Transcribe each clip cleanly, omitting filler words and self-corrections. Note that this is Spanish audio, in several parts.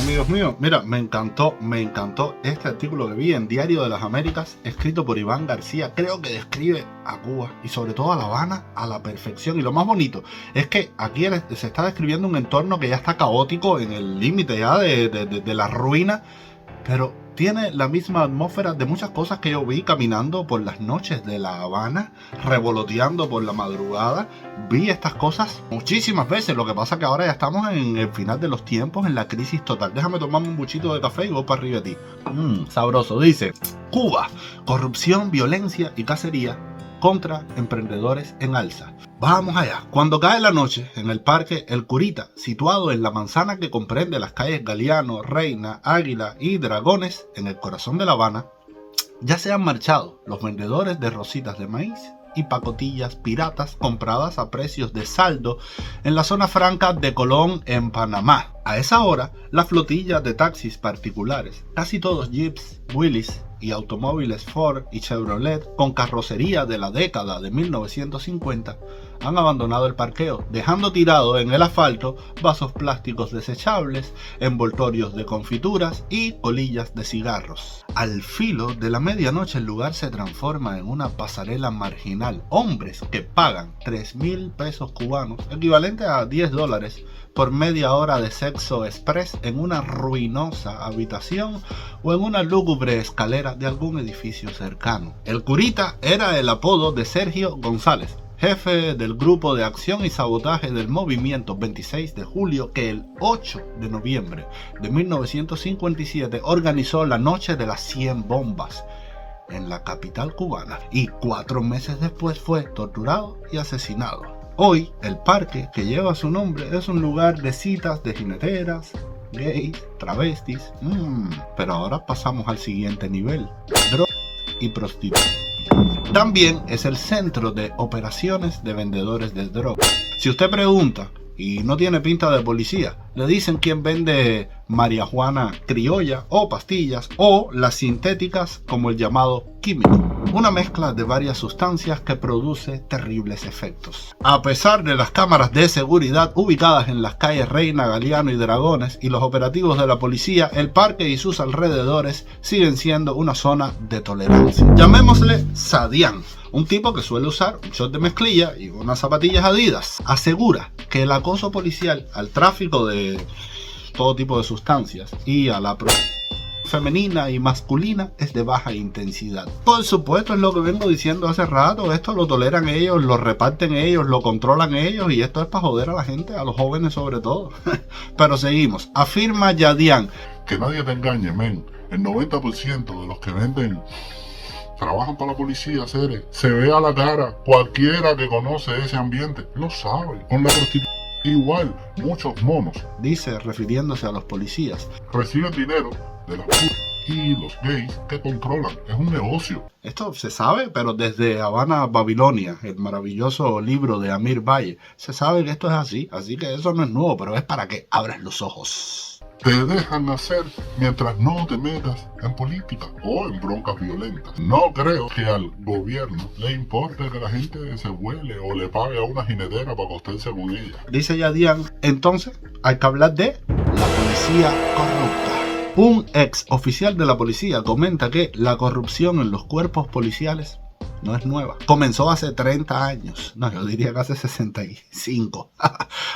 Amigos míos, mira, me encantó este artículo que vi en Diario de las Américas, escrito por Iván García. Creo que describe a Cuba y sobre todo a La Habana a la perfección. Y lo más bonito es que aquí se está describiendo un entorno que ya está caótico, en el límite ya de la ruina, pero tiene la misma atmósfera de muchas cosas que yo vi caminando por las noches de La Habana, revoloteando por la madrugada. Vi estas cosas muchísimas veces. Lo que pasa que ahora ya estamos en el final de los tiempos, en la crisis total. Déjame tomarme un buchito de café y voy para arriba de ti. Sabroso. Dice: Cuba, corrupción, violencia y cacería contra emprendedores en alza. Vamos allá. Cuando cae la noche, en el parque El Curita, situado en la manzana que comprende las calles Galeano, Reina, Águila y Dragones, en el corazón de La Habana, ya se han marchado los vendedores de rositas de maíz y pacotillas piratas compradas a precios de saldo en la zona franca de Colón, en Panamá. A esa hora, la flotilla de taxis particulares, casi todos Jeeps, Willys y automóviles Ford y Chevrolet con carrocería de la década de 1950, han abandonado el parqueo, dejando tirado en el asfalto vasos plásticos desechables, envoltorios de confituras y colillas de cigarros. Al filo de la medianoche el lugar se transforma en una pasarela marginal. Hombres que pagan 3,000 pesos cubanos, equivalente a $10, por media hora de sexo express en una ruinosa habitación o en una lúgubre escalera de algún edificio cercano. El Curita era el apodo de Sergio González, jefe del grupo de acción y sabotaje del movimiento 26 de julio, que el 8 de noviembre de 1957 organizó la noche de las 100 bombas en la capital cubana y 4 meses después fue torturado y asesinado. Hoy, el parque que lleva su nombre es un lugar de citas de jineteras, gays, travestis. Pero ahora pasamos al siguiente nivel: drogas y prostitución. También es el centro de operaciones de vendedores de drogas. Si usted pregunta y no tiene pinta de policía, le dicen quién vende marihuana criolla o pastillas, o las sintéticas como el llamado químico, una mezcla de varias sustancias que produce terribles efectos. A pesar de las cámaras de seguridad ubicadas en las calles Reina, Galeano y Dragones y los operativos de la policía, el parque y sus alrededores siguen siendo una zona de tolerancia. Llamémosle Sadián, un tipo que suele usar un short de mezclilla y unas zapatillas Adidas. Asegura que el acoso policial al tráfico de todo tipo de sustancias y a la femenina y masculina es de baja intensidad. Por supuesto, es lo que vengo diciendo hace rato. Esto lo toleran ellos, lo reparten ellos, lo controlan ellos, y esto es para joder a la gente, a los jóvenes sobre todo. Pero seguimos. Afirma Yadian: que nadie te engañe, men. El 90% de los que venden trabajan para la policía, Cere. Se ve a la cara. Cualquiera que conoce ese ambiente lo sabe. Con la prostitución igual, muchos monos, dice, refiriéndose a los policías, reciben dinero de las y los gays que controlan. Es un negocio. Esto se sabe, pero desde Habana, Babilonia, el maravilloso libro de Amir Valle, se sabe que esto es así. Así que eso no es nuevo, pero es para que abras los ojos. Te dejan hacer mientras no te metas en política o en broncas violentas. No creo que al gobierno le importe que la gente se huele o le pague a una jinetera para acostarse con ella. Dice Yadian: entonces hay que hablar de la policía corrupta. Un ex oficial de la policía comenta que la corrupción en los cuerpos policiales no es nueva. Comenzó hace 30 años. No, yo diría que hace 65.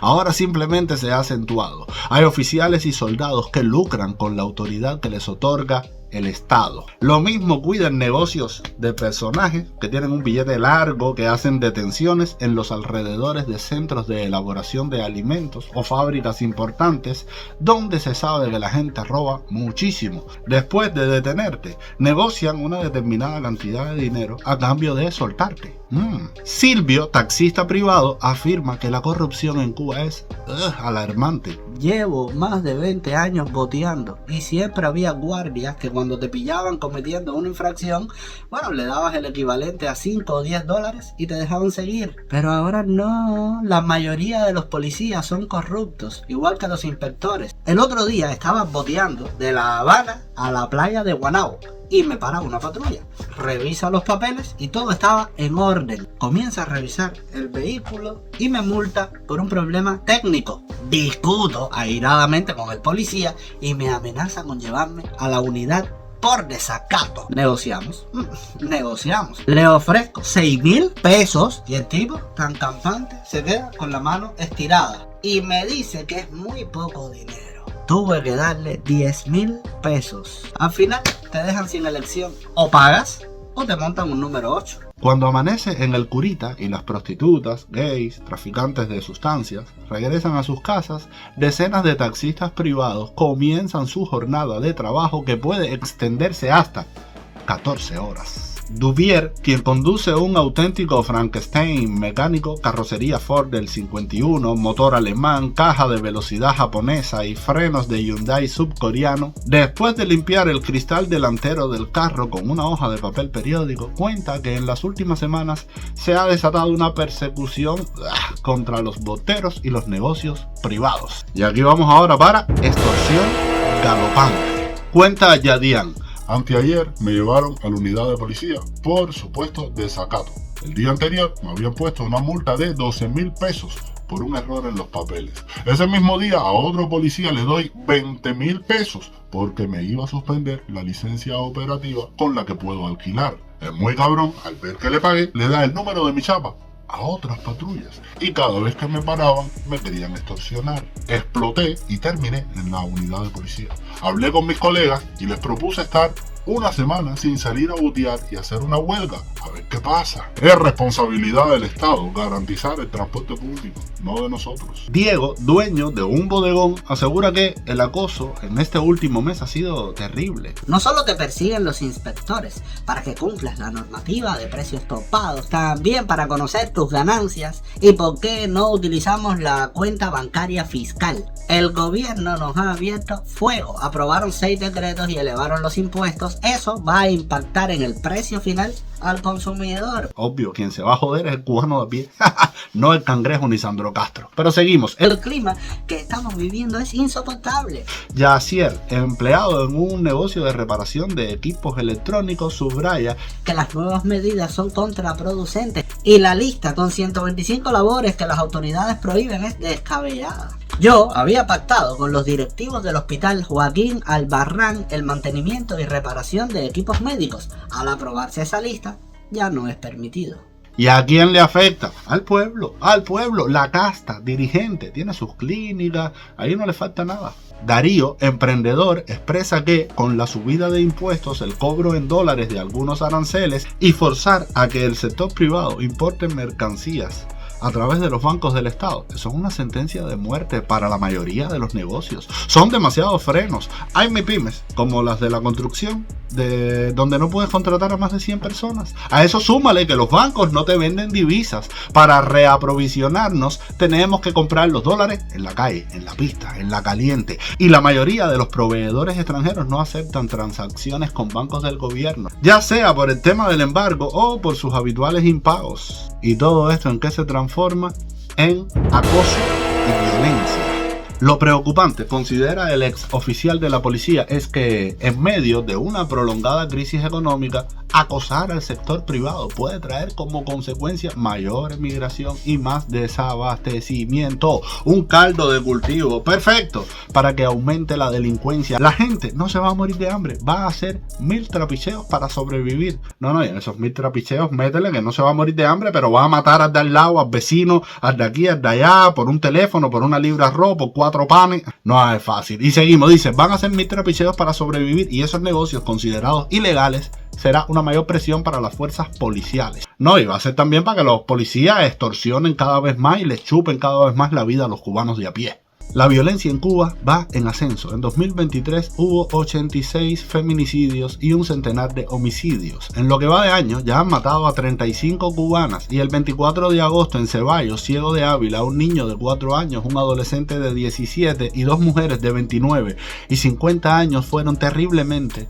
Ahora simplemente se ha acentuado. Hay oficiales y soldados que lucran con la autoridad que les otorga el Estado. Lo mismo cuidan negocios de personajes que tienen un billete largo, que hacen detenciones en los alrededores de centros de elaboración de alimentos o fábricas importantes donde se sabe que la gente roba muchísimo. Después de detenerte, negocian una determinada cantidad de dinero a cambio de soltarte. Silvio, taxista privado, afirma que la corrupción en Cuba es alarmante. Llevo más de 20 años boteando y siempre había guardias que cuando te pillaban cometiendo una infracción, bueno, le dabas el equivalente a 5 o 10 dólares y te dejaban seguir. Pero ahora no, la mayoría de los policías son corruptos, igual que los inspectores. El otro día estaba boteando de La Habana a la playa de Guanabo y me para una patrulla. Revisa los papeles y todo estaba en orden. Comienza a revisar el vehículo y me multa por un problema técnico. Discuto airadamente con el policía y me amenaza con llevarme a la unidad por desacato. Negociamos. Le ofrezco 6,000 pesos y el tipo, tan campante, se queda con la mano estirada y me dice que es muy poco dinero. Tuve que darle 10,000 pesos. Al final te dejan sin elección. O pagas o te montan un número 8. Cuando amanece en el Curita y las prostitutas, gays, traficantes de sustancias regresan a sus casas, decenas de taxistas privados comienzan su jornada de trabajo que puede extenderse hasta 14 horas. Duvier, quien conduce un auténtico Frankenstein mecánico, carrocería Ford del 51, motor alemán, caja de velocidad japonesa y frenos de Hyundai subcoreano, después de limpiar el cristal delantero del carro con una hoja de papel periódico, cuenta que en las últimas semanas se ha desatado una persecución contra los boteros y los negocios privados. Y aquí vamos ahora para extorsión galopante. Cuenta Yadian. Anteayer me llevaron a la unidad de policía por supuesto desacato. El día anterior me habían puesto una multa de 12,000 pesos por un error en los papeles. Ese mismo día a otro policía le doy 20,000 pesos porque me iba a suspender la licencia operativa con la que puedo alquilar. El muy cabrón, al ver que le pagué, le da el número de mi chapa a otras patrullas y cada vez que me paraban me querían extorsionar. Exploté y terminé en la unidad de policía. Hablé con mis colegas y les propuse estar una semana sin salir a botear y hacer una huelga, a ver qué pasa. Es responsabilidad del Estado garantizar el transporte público, no de nosotros. Diego, dueño de un bodegón, asegura que el acoso en este último mes ha sido terrible. No solo te persiguen los inspectores para que cumplas la normativa de precios topados, también para conocer tus ganancias y por qué no utilizamos la cuenta bancaria fiscal. El gobierno nos ha abierto fuego, aprobaron 6 decretos y elevaron los impuestos. Eso va a impactar en el precio final al consumidor. Obvio, quien se va a joder es el cubano de a pie, no el Cangrejo ni Sandro Castro. Pero seguimos. El clima que estamos viviendo es insoportable. Yacier, empleado en un negocio de reparación de equipos electrónicos, subraya que las nuevas medidas son contraproducentes y la lista con 125 labores que las autoridades prohíben es descabellada. Yo había pactado con los directivos del hospital Joaquín Albarrán el mantenimiento y reparación de equipos médicos. Al aprobarse esa lista, ya no es permitido. ¿Y a quién le afecta? Al pueblo, la casta, dirigente, tiene sus clínicas, ahí no le falta nada. Darío, emprendedor, expresa que con la subida de impuestos, el cobro en dólares de algunos aranceles y forzar a que el sector privado importe mercancías a través de los bancos del Estado, son una sentencia de muerte para la mayoría de los negocios. Son demasiados frenos. Hay MIPYMES, como las de la construcción, donde no puedes contratar a más de 100 personas. A eso súmale que los bancos no te venden divisas. Para reaprovisionarnos tenemos que comprar los dólares en la calle, en la pista, en la caliente. Y la mayoría de los proveedores extranjeros no aceptan transacciones con bancos del gobierno, ya sea por el tema del embargo o por sus habituales impagos. ¿Y todo esto en qué se transforma? En acoso y violencia. Lo preocupante, considera el ex oficial de la policía, es que en medio de una prolongada crisis económica, acosar al sector privado puede traer como consecuencia mayor emigración y más desabastecimiento. Un caldo de cultivo perfecto para que aumente la delincuencia. La gente no se va a morir de hambre, va a hacer 1000 trapicheos para sobrevivir. No, y en esos 1000 trapicheos métele que no se va a morir de hambre, pero va a matar al de al lado, al vecino, al de aquí, al de allá, por un teléfono, por una libra de arroz, por 4 panes. No es fácil. Y seguimos, dice, van a hacer 1000 trapicheos para sobrevivir y esos negocios considerados ilegales será una mayor presión para las fuerzas policiales. No, y va a ser también para que los policías extorsionen cada vez más y les chupen cada vez más la vida a los cubanos de a pie. La violencia en Cuba va en ascenso. En 2023 hubo 86 feminicidios y un centenar de homicidios. En lo que va de año ya han matado a 35 cubanas y el 24 de agosto en Ceballos, Ciego de Ávila, un niño de 4 años, un adolescente de 17 y 2 mujeres de 29 y 50 años fueron terriblemente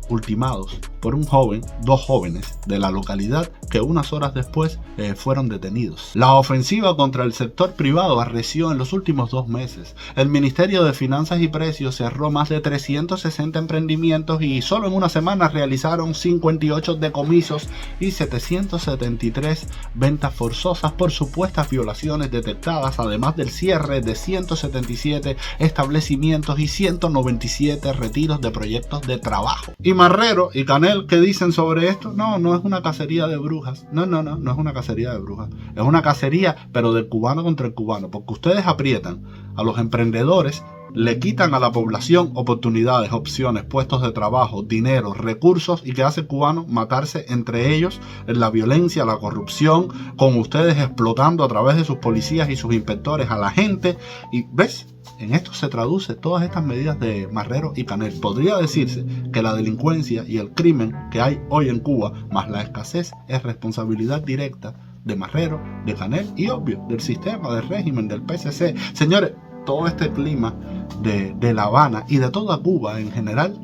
ultimados por un joven, 2 jóvenes de la localidad que unas horas después fueron detenidos. La ofensiva contra el sector privado arreció en los últimos 2 meses. meses. El Ministerio de Finanzas y Precios cerró más de 360 emprendimientos y solo en una semana realizaron 58 decomisos y 773 ventas forzosas por supuestas violaciones detectadas, además del cierre de 177 establecimientos y 197 retiros de proyectos de trabajo. Y Marrero y Canel, ¿qué dicen sobre esto? No es una cacería de brujas. No es una cacería de brujas. Es una cacería, pero del cubano contra el cubano, porque ustedes aprietan a los emprendedores, le quitan a la población oportunidades, opciones, puestos de trabajo, dinero, recursos, y ¿qué hace el cubano? Matarse entre ellos en la violencia, la corrupción, con ustedes explotando a través de sus policías y sus inspectores a la gente. Y ¿ves? En esto se traduce todas estas medidas de Marrero y Canel. Podría decirse que la delincuencia y el crimen que hay hoy en Cuba, más la escasez, es responsabilidad directa de Marrero, de Canel y, obvio, del sistema, del régimen, del PSC. Señores, todo este clima de La Habana y de toda Cuba en general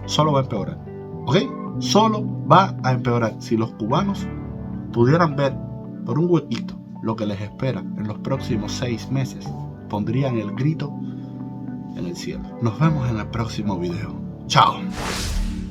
solo va a empeorar. ¿Ok? Solo va a empeorar. Si los cubanos pudieran ver por un huequito lo que les espera en los próximos 6 meses, pondrían el grito en el cielo. Nos vemos en el próximo video. Chao.